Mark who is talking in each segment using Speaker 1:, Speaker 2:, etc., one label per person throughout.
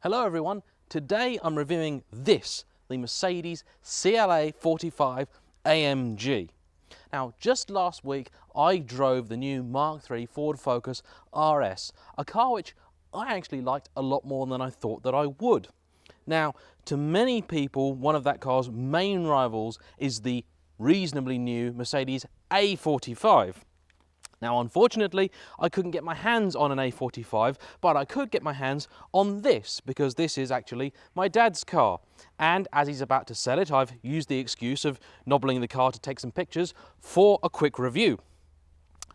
Speaker 1: Hello everyone, today I'm reviewing this, the Mercedes CLA45 AMG. Now just last week I drove the new Mark III Ford Focus RS, a car which I actually liked a lot more than I thought that I would. Now to many people one of that car's main rivals is the reasonably new Mercedes A45. Now unfortunately I couldn't get my hands on an A45, but I could get my hands on this because this is actually my dad's car, and as he's about to sell it I've used the excuse of nobbling the car to take some pictures for a quick review.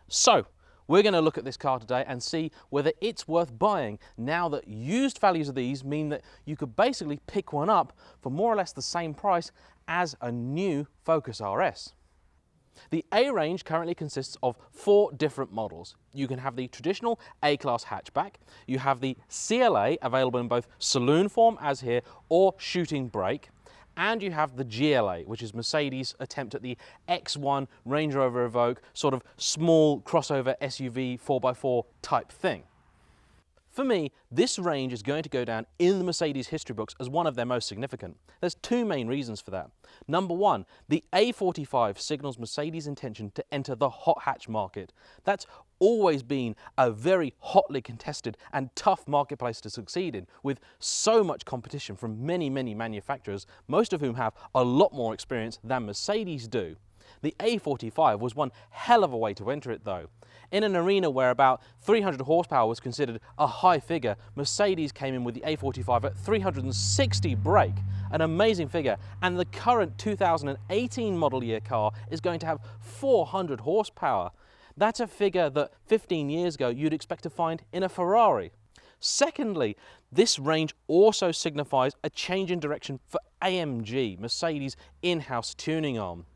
Speaker 1: So we're going to look at this car today and see whether it's worth buying now that used values of these mean that you could basically pick one up for more or less the same price as a new Focus RS. The A range currently consists of 4 different models. You can have the traditional A-Class hatchback, you have the CLA available in both saloon form as here or shooting brake, and you have the GLA, which is Mercedes' attempt at the X1 Range Rover Evoque sort of small crossover SUV 4x4 type thing. For me, this range is going to go down in the Mercedes history books as one of their most significant. There's 2 main reasons for that. Number 1, the A45 signals Mercedes' intention to enter the hot hatch market. That's always been a very hotly contested and tough marketplace to succeed in, with so much competition from many manufacturers, most of whom have a lot more experience than Mercedes do. The A45 was one hell of a way to enter it though. In an arena where about 300 horsepower was considered a high figure, Mercedes came in with the A45 at 360 brake, an amazing figure, and the current 2018 model year car is going to have 400 horsepower. That's a figure that 15 years ago you'd expect to find in a Ferrari. Secondly, this range also signifies a change in direction for AMG, Mercedes' in-house tuning arm.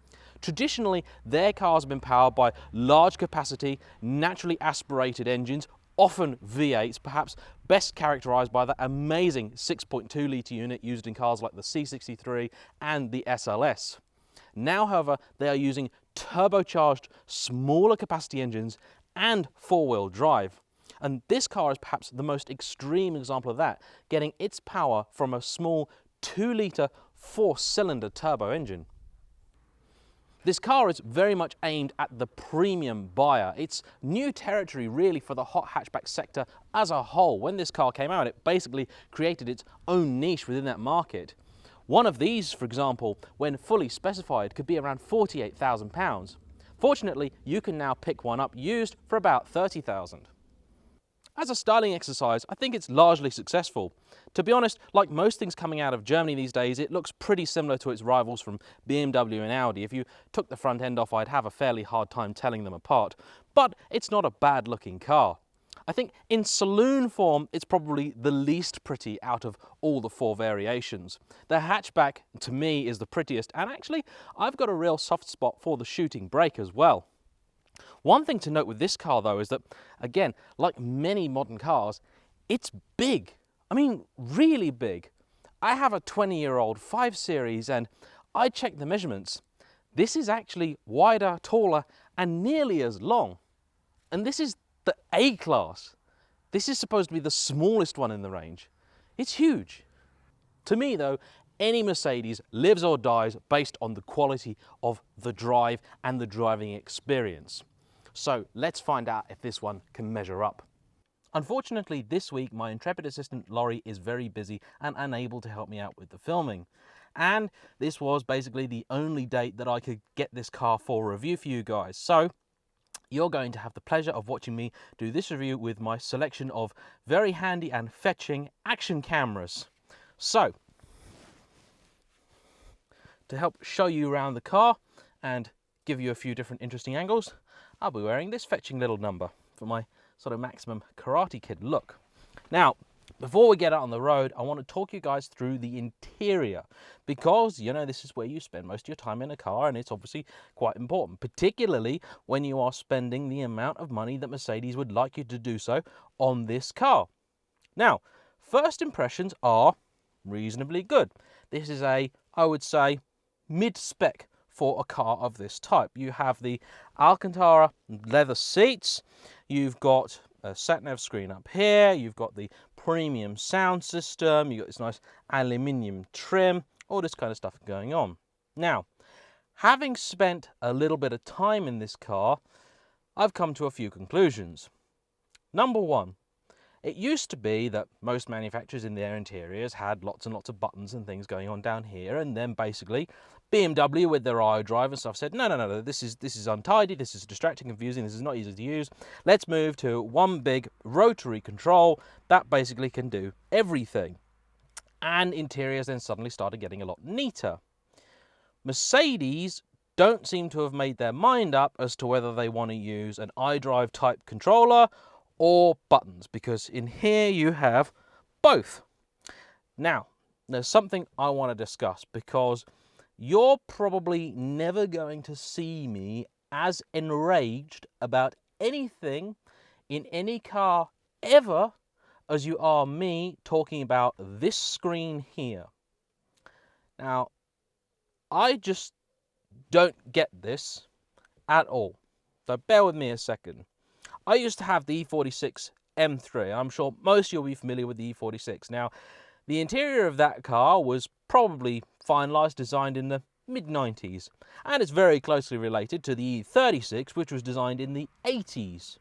Speaker 1: Traditionally, their cars have been powered by large capacity, naturally aspirated engines, often V8s, perhaps best characterised by that amazing 6.2 litre unit used in cars like the C63 and the SLS. Now, however, they are using turbocharged, smaller capacity engines and 4-wheel drive. And this car is perhaps the most extreme example of that, getting its power from a small 2 litre 4-cylinder turbo engine. This car is very much aimed at the premium buyer. It's new territory really for the hot hatchback sector as a whole. When this car came out, it basically created its own niche within that market. One of these, for example, when fully specified, could be around £48,000. Fortunately, you can now pick one up used for about £30,000. As a styling exercise, I think it's largely successful. To be honest, like most things coming out of Germany these days, it looks pretty similar to its rivals from BMW and Audi. If you took the front end off, I'd have a fairly hard time telling them apart. But it's not a bad looking car. I think in saloon form, it's probably the least pretty out of all the 4 variations. The hatchback, to me, is the prettiest, and actually, I've got a real soft spot for the shooting brake as well. One thing to note with this car though is that, again, like many modern cars, it's big. I mean, really big. I have a 20-year-old 5 Series and I checked the measurements. This is actually wider, taller, and nearly as long. And this is the A-Class. This is supposed to be the smallest one in the range. It's huge. To me though, any Mercedes lives or dies based on the quality of the drive and the driving experience. So let's find out if this one can measure up. Unfortunately, this week my intrepid assistant Laurie is very busy and unable to help me out with the filming. And this was basically the only date that I could get this car for review for you guys. So you're going to have the pleasure of watching me do this review with my selection of very handy and fetching action cameras. So, to help show you around the car and give you a few different interesting angles, I'll be wearing this fetching little number for my sort of maximum Karate Kid look. Now, before we get out on the road, I want to talk you guys through the interior because, you know, this is where you spend most of your time in a car and it's obviously quite important, particularly when you are spending the amount of money that Mercedes would like you to do so on this car. Now, first impressions are reasonably good. This is a, I would say, mid-spec for a car of this type. You have the Alcantara leather seats, you've got a sat-nav screen up here, you've got the premium sound system, you've got this nice aluminium trim, all this kind of stuff going on. Now, having spent a little bit of time in this car, I've come to a few conclusions. Number one, it used to be that most manufacturers in their interiors had lots and lots of buttons and things going on down here, and then basically BMW with their iDrive and stuff said, no, this is untidy, this is distracting, confusing, this is not easy to use. Let's move to one big rotary control that basically can do everything. And interiors then suddenly started getting a lot neater. Mercedes don't seem to have made their mind up as to whether they want to use an iDrive type controller or buttons, because in here you have both. Now, there's something I want to discuss, because you're probably never going to see me as enraged about anything in any car ever as you are me talking about this screen here. Now, I just don't get this at all. So bear with me a second. I used to have the E46 M3. I'm sure most of you will be familiar with the E46. Now, the interior of that car was probably finalised, designed in the mid-90s. And it's very closely related to the E36, which was designed in the 80s.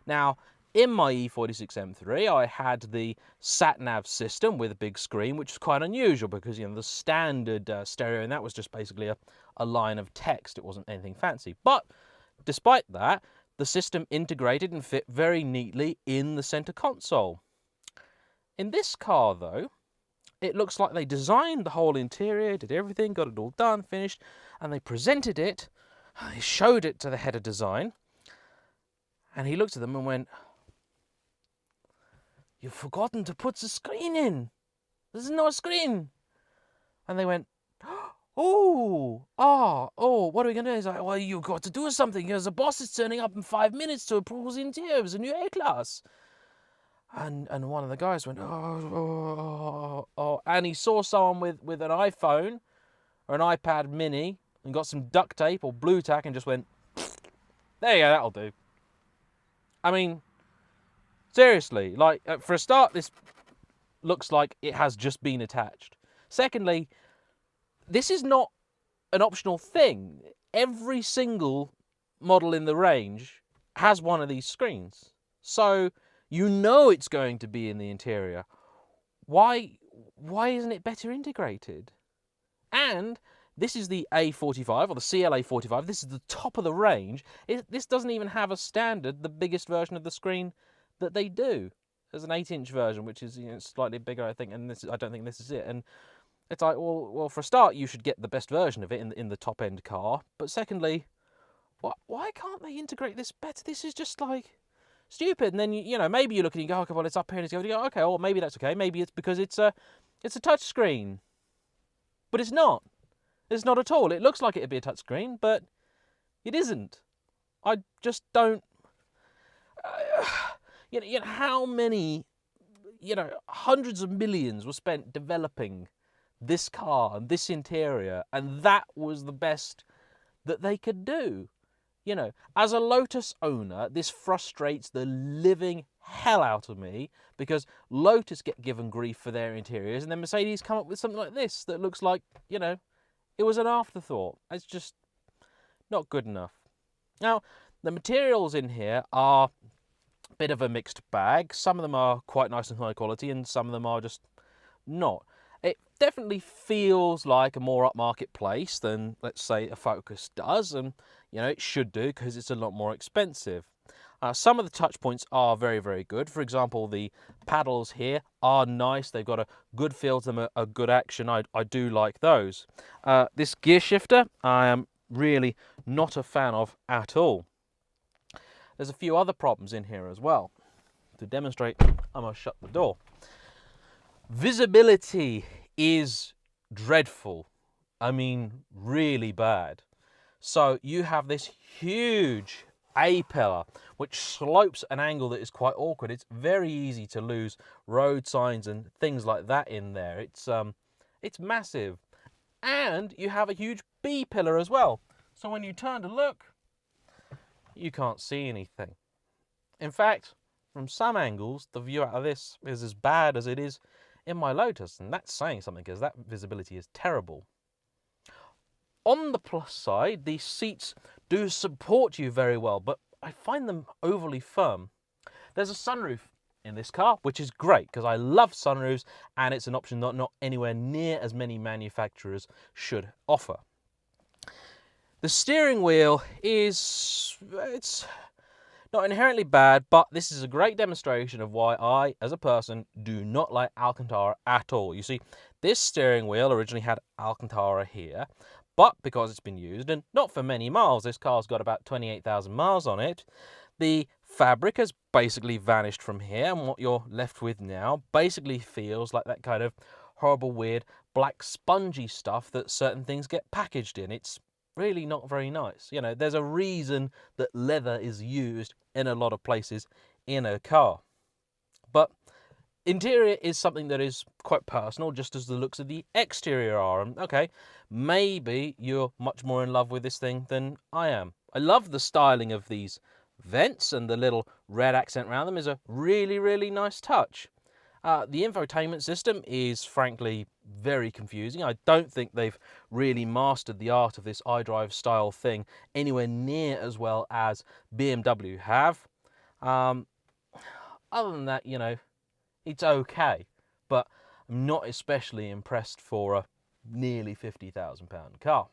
Speaker 1: Now, in my E46 M3, I had the sat-nav system with a big screen, which was quite unusual because, you know, the standard stereo, and that was just basically a line of text. It wasn't anything fancy. But despite that, the system integrated and fit very neatly in the center console. In this car, though, it looks like they designed the whole interior, did everything, got it all done, finished, and they presented it, they showed it to the head of design, and he looked at them and went, "You've forgotten to put the screen in. There's no screen." And they went, oh, what are we going to do? He's like, "Well, you've got to do something because the boss is turning up in 5 minutes to approve the interior of the new A-Class." And one of the guys went, oh, and he saw someone with an iPhone or an iPad mini and got some duct tape or blue tack and just went, "There you go, that'll do." I mean, seriously, like, for a start, this looks like it has just been attached. Secondly, this is not an optional thing. Every single model in the range has one of these screens. So you know it's going to be in the interior. Why isn't it better integrated? And this is the A45 or the CLA45. This is the top of the range. This doesn't even have a standard, the biggest version of the screen that they do. There's an 8-inch version, which is, you know, slightly bigger, I think, and I don't think this is it. And it's like, well, for a start, you should get the best version of it in the top end car. But secondly, why can't they integrate this better? This is just like stupid. And then you know, maybe you look and you go, "Okay, well, it's up here," and you go, "Okay, well, maybe that's okay. Maybe it's because it's a touch screen," but it's not. It's not at all. It looks like it'd be a touch screen, but it isn't. I just don't. You know how many, hundreds of millions were spent developing this car and this interior, and that was the best that they could do. You know, as a Lotus owner, this frustrates the living hell out of me because Lotus get given grief for their interiors, and then Mercedes come up with something like this that looks like, you know, it was an afterthought. It's just not good enough. Now, the materials in here are a bit of a mixed bag. Some of them are quite nice and high quality, and some of them are just not. It definitely feels like a more upmarket place than, let's say, a Focus does, and you know it should do because it's a lot more expensive. Some of the touch points are very, very good. For example, the paddles here are nice. They've got a good feel to them, a good action. I do like those. This gear shifter, I am really not a fan of at all. There's a few other problems in here as well. To demonstrate, I must shut the door. Visibility is dreadful. I mean, really bad. So you have this huge A-pillar which slopes an angle that is quite awkward. It's very easy to lose road signs and things like that in there. It's massive. And you have a huge B-pillar as well. So when you turn to look, you can't see anything. In fact, from some angles, the view out of this is as bad as it is in my Lotus, and that's saying something because that visibility is terrible. On the plus side, these seats do support you very well, but I find them overly firm. There's a sunroof in this car, which is great because I love sunroofs, and it's an option that not anywhere near as many manufacturers should offer. The steering wheel it's not inherently bad, but this is a great demonstration of why I, as a person, do not like Alcantara at all. You see, this steering wheel originally had Alcantara here, but because it's been used, and not for many miles, this car's got about 28,000 miles on it, the fabric has basically vanished from here, and what you're left with now basically feels like that kind of horrible, weird, black, spongy stuff that certain things get packaged in. It's really not very nice. You know, there's a reason that leather is used in a lot of places in a car. But interior is something that is quite personal, just as the looks of the exterior are. And okay, maybe you're much more in love with this thing than I am. I love the styling of these vents, and the little red accent around them is a really, really nice touch. The infotainment system is frankly very confusing. I don't think they've really mastered the art of this iDrive style thing anywhere near as well as BMW have. Other than that, you know, it's okay, but I'm not especially impressed for a nearly £50,000 car.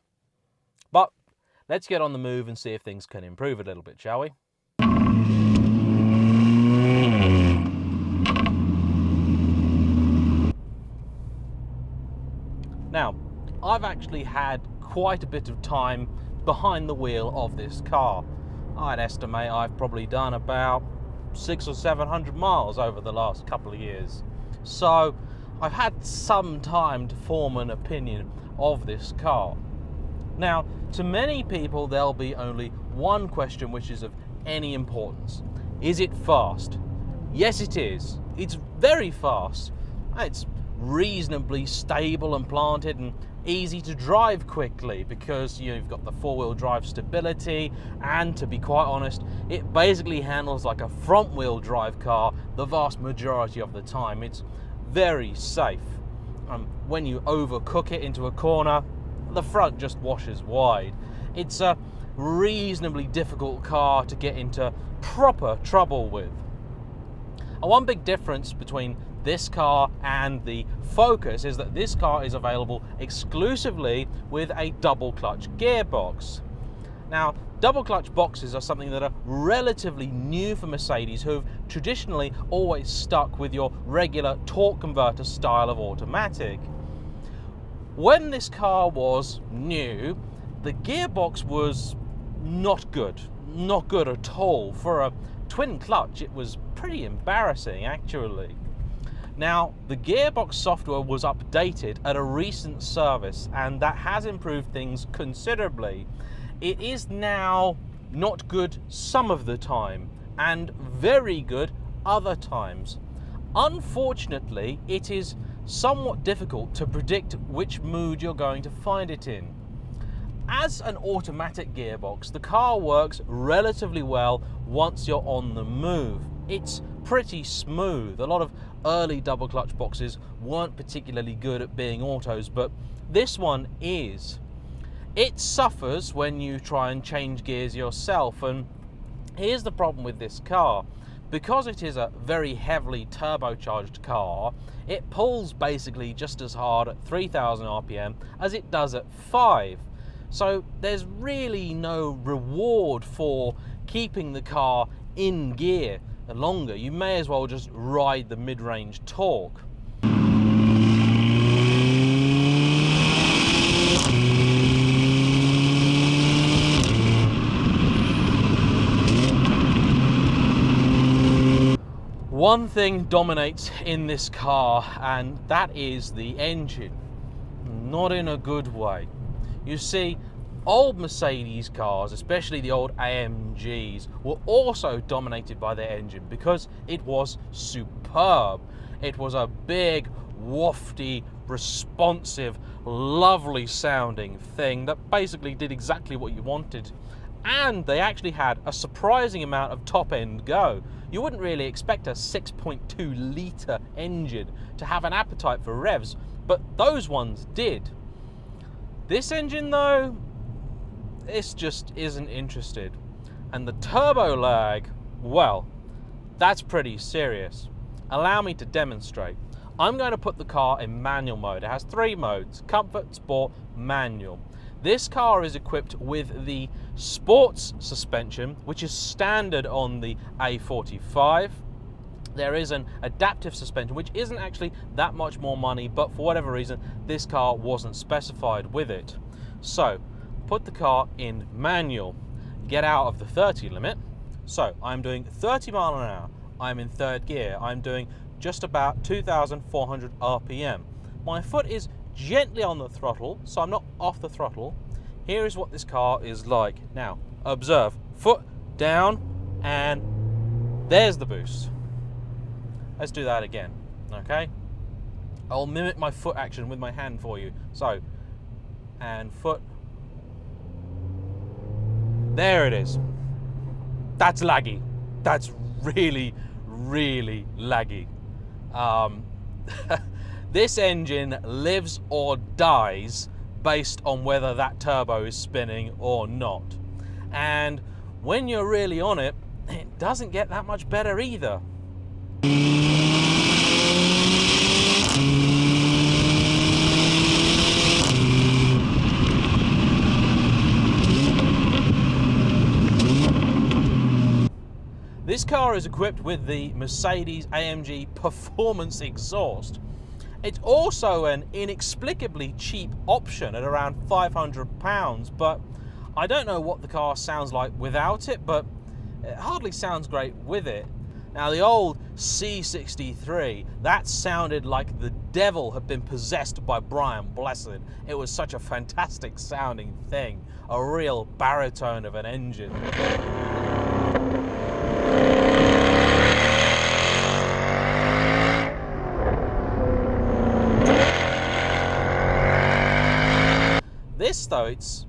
Speaker 1: But let's get on the move and see if things can improve a little bit, shall we? Now, I've actually had quite a bit of time behind the wheel of this car. I'd estimate I've probably done about 600 or 700 miles over the last couple of years. So I've had some time to form an opinion of this car. Now, to many people, there'll be only one question which is of any importance. Is it fast? Yes, it is. It's very fast. It's reasonably stable and planted and easy to drive quickly because you've got the four-wheel drive stability, and to be quite honest, it basically handles like a front-wheel drive car the vast majority of the time. It's very safe. When you overcook it into a corner, the front just washes wide. It's a reasonably difficult car to get into proper trouble with. And one big difference between this car and the Focus is that this car is available exclusively with a double clutch gearbox. Now, double clutch boxes are something that are relatively new for Mercedes, who've traditionally always stuck with your regular torque converter style of automatic. When this car was new, the gearbox was not good at all. For a twin clutch, it was pretty embarrassing actually. Now, the gearbox software was updated at a recent service, and that has improved things considerably. It is now not good some of the time and very good other times. Unfortunately, it is somewhat difficult to predict which mood you're going to find it in. As an automatic gearbox, the car works relatively well once you're on the move. It's pretty smooth. A lot of early double clutch boxes weren't particularly good at being autos, but this one is. It suffers when you try and change gears yourself, and here's the problem with this car. Because it is a very heavily turbocharged car, it pulls basically just as hard at 3,000 RPM as it does at 5. So there's really no reward for keeping the car in gear longer. You may as well just ride the mid-range torque. One thing dominates in this car, and that is the engine. Not in a good way. You see, old Mercedes cars, especially the old AMGs, were also dominated by their engine because it was superb. It was a big, wafty, responsive, lovely sounding thing that basically did exactly what you wanted and they actually had a surprising amount of top end go. You wouldn't really expect a 6.2 litre engine to have an appetite for revs, but those ones did. This engine though, this just isn't interested. And the turbo lag, well, that's pretty serious. Allow me to demonstrate. I'm going to put the car in manual mode. It has 3 modes: comfort, sport, manual. This car is equipped with the sports suspension, which is standard on the A45. There is an adaptive suspension, which isn't actually that much more money, but for whatever reason, this car wasn't specified with it. So, put the car in manual, get out of the 30 limit. So, I'm doing 30 miles an hour. I'm in 3rd gear. I'm doing just about 2,400 RPM. My foot is gently on the throttle, so I'm not off the throttle. Here is what this car is like. Now, observe, foot down, and there's the boost. Let's do that again, okay? I'll mimic my foot action with my hand for you. So, and foot. There it is. That's laggy. That's really, really laggy. This engine lives or dies based on whether that turbo is spinning or not. And when you're really on it, it doesn't get that much better either. This car is equipped with the Mercedes AMG Performance exhaust. It's also an inexplicably cheap option at around £500, but I don't know what the car sounds like without it, but it hardly sounds great with it. Now, the old C63, that sounded like the devil had been possessed by Brian Blessed. It was such a fantastic sounding thing, a real baritone of an engine. This though, it's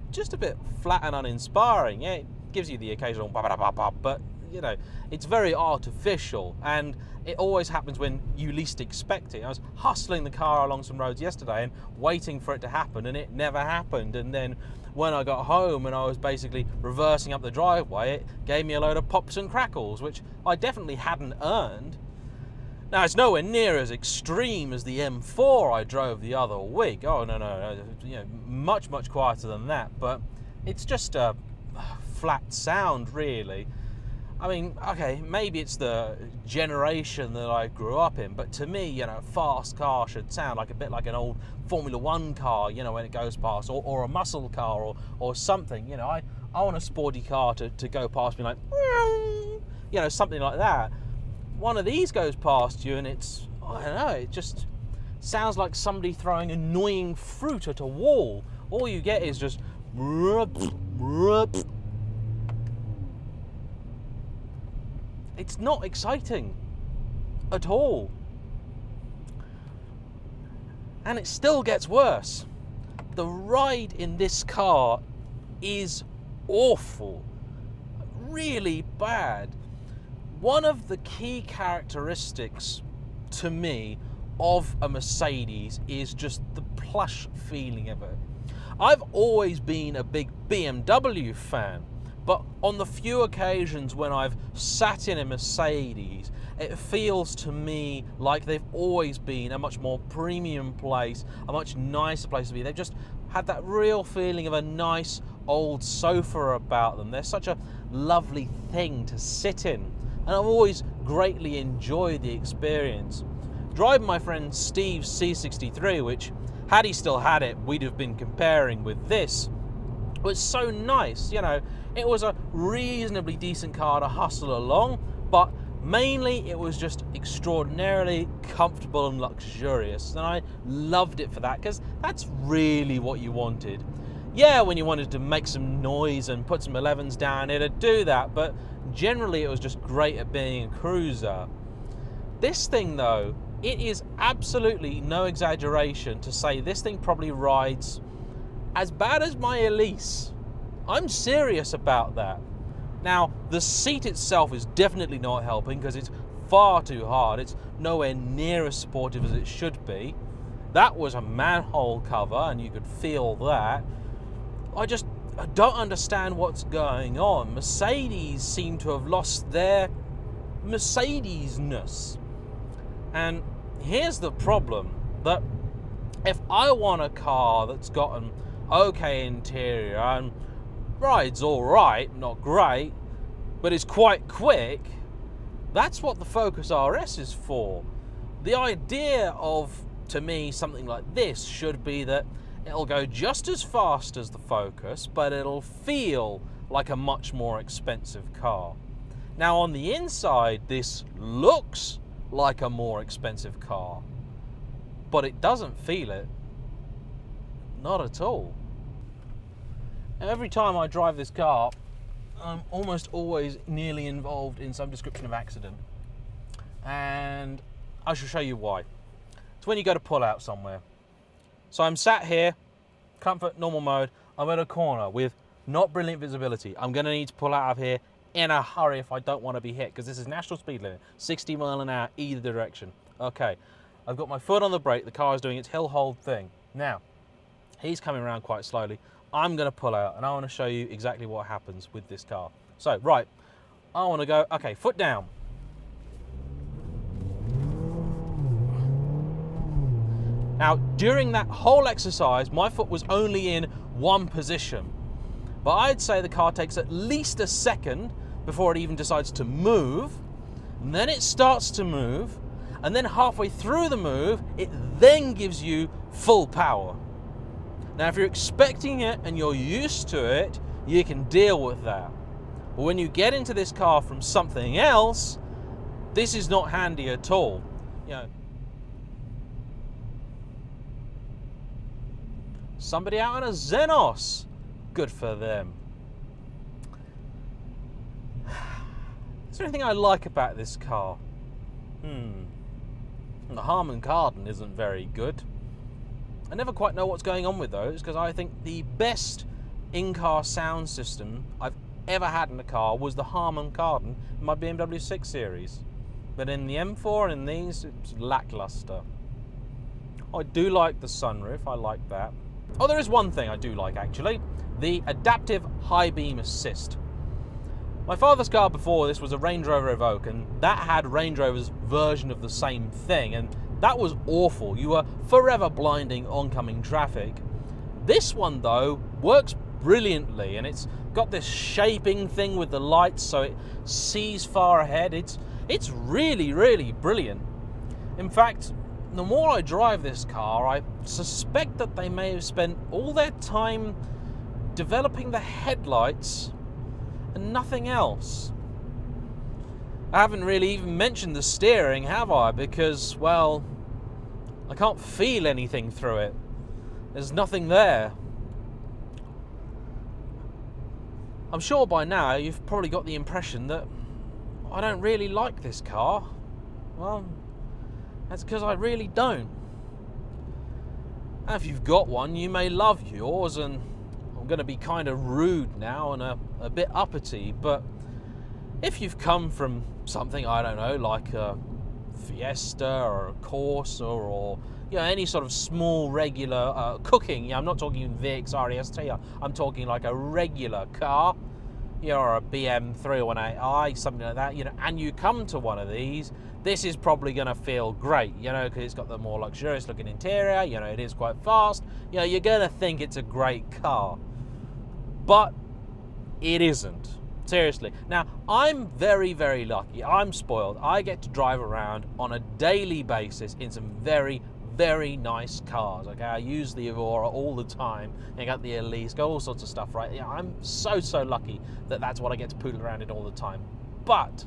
Speaker 1: just a bit flat and uninspiring. Yeah, it gives you the occasional but you know, it's very artificial, and it always happens when you least expect it. I was hustling the car along some roads yesterday and waiting for it to happen, and it never happened. And then when I got home and I was basically reversing up the driveway, it gave me a load of pops and crackles, which I definitely hadn't earned. Now, it's nowhere near as extreme as the M4 I drove the other week. Oh, no, you know, much quieter than that, but it's just a flat sound, really. I mean, okay, maybe it's the generation that I grew up in, but to me, you know, a fast car should sound like a bit like an old Formula One car, you know, when it goes past, or a muscle car, or something. You know, I want a sporty car to go past me like, you know, something like that. One of these goes past you and it's, I don't know, it just sounds like somebody throwing annoying fruit at a wall. All you get is just it's not exciting at all. And it still gets worse. The ride in this car is awful, really bad. One of the key characteristics to me of a Mercedes is just the plush feeling of it. I've always been a big BMW fan, but on the few occasions when I've sat in a Mercedes, it feels to me like they've always been a much more premium place, a much nicer place to be. They've just had that real feeling of a nice old sofa about them. They're such a lovely thing to sit in, and I've always greatly enjoyed the experience. Driving my friend Steve's C63, which, had he still had it, we'd have been comparing with this, was so nice. You know, it was a reasonably decent car to hustle along, but mainly it was just extraordinarily comfortable and luxurious, and I loved it for that, because that's really what you wanted. Yeah, when you wanted to make some noise and put some 11s down, it'd do that, but generally it was just great at being a cruiser. This thing though, it is absolutely no exaggeration to say this thing probably rides as bad as my Elise. I'm serious about that. Now, the seat itself is definitely not helping because it's far too hard. It's nowhere near as supportive as it should be. That was a manhole cover and you could feel that. I don't understand what's going on. Mercedes seem to have lost their Mercedes-ness. And here's the problem, that if I want a car that's got an okay interior and rides all right, not great, but is quite quick, that's what the Focus RS is for. The idea of, to me, something like this should be that it'll go just as fast as the Focus, but it'll feel like a much more expensive car. Now on the inside, this looks like a more expensive car, but it doesn't feel it. Not at all. Every time I drive this car, I'm almost always nearly involved in some description of accident. And I shall show you why. It's when you go to pull out somewhere. So I'm sat here, comfort, normal mode. I'm at a corner with not brilliant visibility. I'm going to need to pull out of here in a hurry if I don't want to be hit, because this is national speed limit, 60 miles an hour either direction. Okay, I've got my foot on the brake. The car is doing its hill hold thing. Now, he's coming around quite slowly. I'm going to pull out and I want to show you exactly what happens with this car. So, right, I want to go, okay, foot down. Now, during that whole exercise, my foot was only in one position. But I'd say the car takes at least a second before it even decides to move. And then it starts to move. And then halfway through the move, it then gives you full power. Now, if you're expecting it and you're used to it, you can deal with that. But when you get into this car from something else, this is not handy at all. You know, somebody out on a Xenos, good for them. Is there anything I like about this car? The Harman Kardon isn't very good. I never quite know what's going on with those, because I think the best in-car sound system I've ever had in a car was the Harman Kardon in my BMW 6 Series. But in the M4 and in these, it's lackluster. I do like the sunroof, I like that. Oh, there is one thing I do like actually, the adaptive high beam assist. My father's car before this was a Range Rover Evoque, and that had Range Rover's version of the same thing, and that was awful. You were forever blinding oncoming traffic. This one though works brilliantly, and it's got this shaping thing with the lights so it sees far ahead. It's really, really brilliant. In fact, the more I drive this car, I suspect that they may have spent all their time developing the headlights and nothing else. I haven't really even mentioned the steering, have I? Because, well, I can't feel anything through it. There's nothing there. I'm sure by now you've probably got the impression that I don't really like this car. Well, that's because I really don't. And if you've got one, you may love yours, and I'm going to be kind of rude now and a bit uppity, but if you've come from something, I don't know, like a Fiesta or a Corsa or you know, any sort of small regular cooking, I'm not talking VX REST, I'm talking like a regular car, you know, or a BM 318i, something like that, you know, and you come to one of these, this is probably going to feel great, you know, because it's got the more luxurious looking interior, you know, it is quite fast, you know, you're going to think it's a great car. But it isn't. Seriously. Now, I'm very, very lucky. I'm spoiled. I get to drive around on a daily basis in some very, very nice cars. Okay, I use the Evora all the time. I got the Elise, got all sorts of stuff, right? Yeah, I'm so, so lucky that that's what I get to poodle around in all the time. But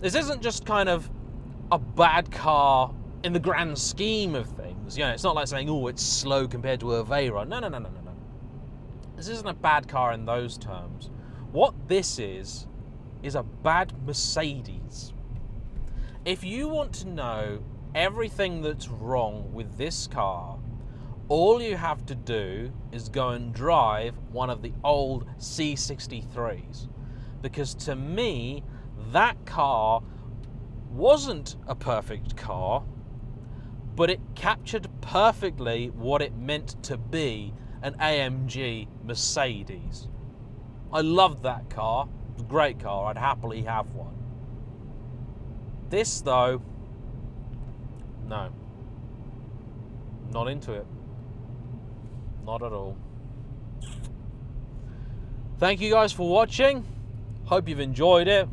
Speaker 1: this isn't just kind of a bad car in the grand scheme of things. You know, it's not like saying, oh, it's slow compared to a Veyron. No, no, no, no, no. This isn't a bad car in those terms. What this is a bad Mercedes. If you want to know everything that's wrong with this car, All you have to do is go and drive one of the old C63s, because to me that car wasn't a perfect car, but it captured perfectly what it meant to be an AMG Mercedes. I loved that car. It was a great car. I'd happily have one. This though, no, not into it. Not at all. Thank you guys for watching. Hope you've enjoyed it.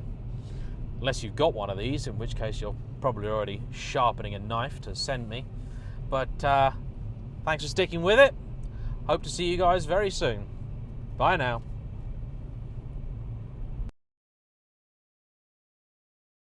Speaker 1: Unless you've got one of these, in which case you're probably already sharpening a knife to send me. But thanks for sticking with it. Hope to see you guys very soon. Bye now.